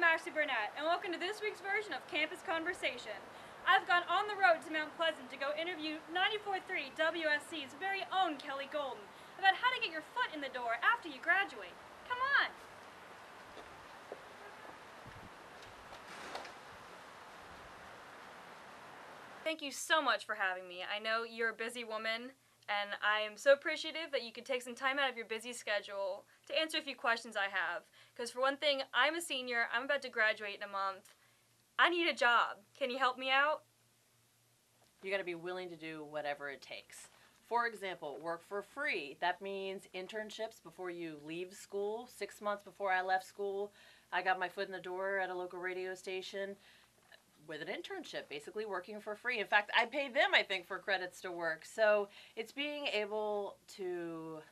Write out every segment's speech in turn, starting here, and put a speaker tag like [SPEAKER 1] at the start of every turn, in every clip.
[SPEAKER 1] I'm Ashley Burnett, and welcome to this week's version of Campus Conversation. I've gone on the road to Mount Pleasant to go interview 94.3 WSC's very own Kelly Golden about how to get your foot in the door after you graduate. Come on! Thank you so much for having me. I know you're a busy woman, and I am so appreciative that you could take some time out of your busy schedule to answer a few questions I have. Because for one thing, I'm a senior, I'm about to graduate in a month. I need a job. Can you help me out?
[SPEAKER 2] You gotta be willing to do whatever it takes. For example, work for free. That means internships before you leave school. 6 months before I left school, I got my foot in the door at a local radio station with an internship, basically working for free. In fact, I paid them, I think, for credits to work. So it's being able to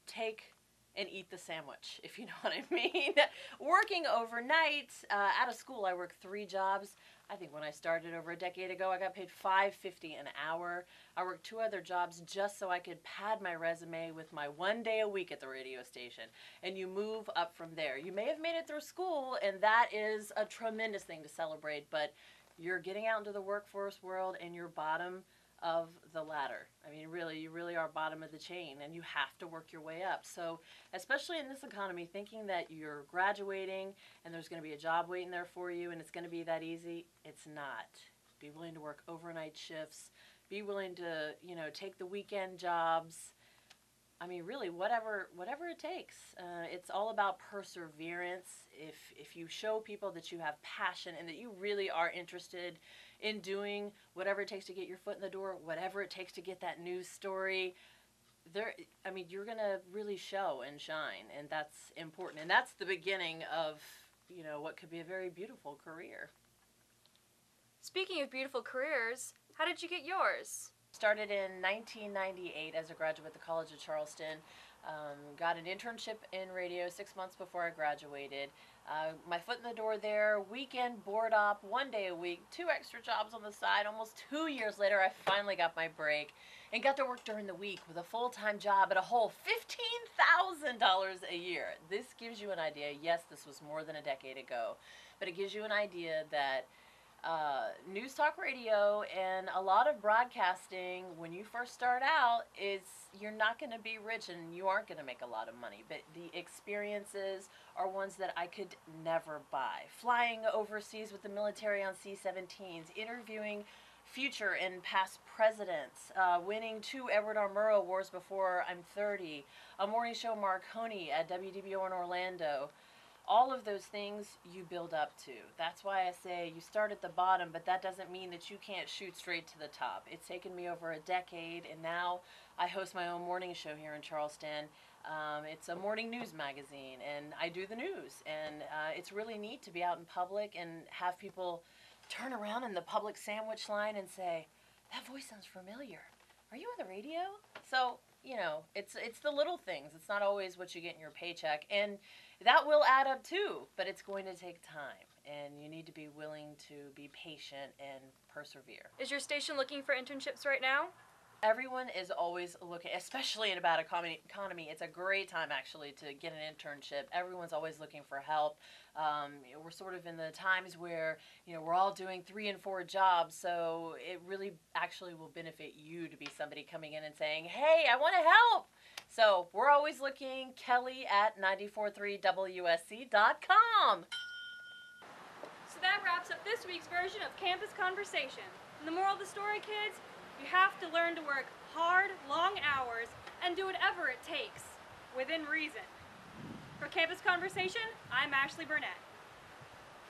[SPEAKER 2] take and eat the sandwich, if you know what I mean. Working overnight, out of school, I worked 3 jobs. I think when I started over a decade ago, I got paid $5.50 an hour. I worked 2 other jobs just so I could pad my resume with my 1 day a week at the radio station. And you move up from there. You may have made it through school, and that is a tremendous thing to celebrate, but you're getting out into the workforce world and you're bottom of the ladder. I mean, really, you really are bottom of the chain, and you have to work your way up. So, especially in this economy, thinking that you're graduating and there's going to be a job waiting there for you and it's going to be that easy, it's not. Be willing to work overnight shifts. Be willing to, take the weekend jobs. I mean, really, whatever it takes. It's all about perseverance. If you show people that you have passion and that you really are interested in doing whatever it takes to get your foot in the door, whatever it takes to get that news story, you're going to really show and shine, and that's important. And that's the beginning of, what could be a very beautiful career.
[SPEAKER 1] Speaking of beautiful careers, how did you get yours?
[SPEAKER 2] Started in 1998 as a graduate at the College of Charleston. Got an internship in radio 6 months before I graduated. My foot in the door there, weekend board op, 1 day a week, 2 extra jobs on the side. Almost 2 years later, I finally got my break and got to work during the week with a full-time job at a whole $15,000 a year. This gives you an idea. Yes, this was more than a decade ago, but it gives you an idea that news talk radio and a lot of broadcasting, when you first start out, you're not going to be rich and you aren't going to make a lot of money, but the experiences are ones that I could never buy. Flying overseas with the military on C-17s, interviewing future and past presidents, winning 2 Edward R. Murrow Awards before I'm 30, a morning show Marconi at WDBO in Orlando. All of those things you build up to. That's why I say you start at the bottom, but that doesn't mean that you can't shoot straight to the top. It's taken me over a decade, and now I host my own morning show here in Charleston. It's a morning news magazine, and I do the news. And it's really neat to be out in public and have people turn around in the public sandwich line and say, "That voice sounds familiar. Are you on the radio?" So, it's the little things. It's not always what you get in your paycheck. And that will add up too, but it's going to take time. And you need to be willing to be patient and persevere.
[SPEAKER 1] Is your station looking for internships right now?
[SPEAKER 2] Everyone is always looking, especially in a bad economy. It's a great time, actually, to get an internship. Everyone's always looking for help. We're sort of in the times where, we're all doing 3 and 4 jobs, so it really actually will benefit you to be somebody coming in and saying, "Hey, I want to help." So we're always looking. Kelly at 943WSC.com.
[SPEAKER 1] So that wraps up this week's version of Campus Conversation. And the moral of the story, kids, you have to learn to work hard, long hours, and do whatever it takes, within reason. For Campus Conversation, I'm Ashley Burnett.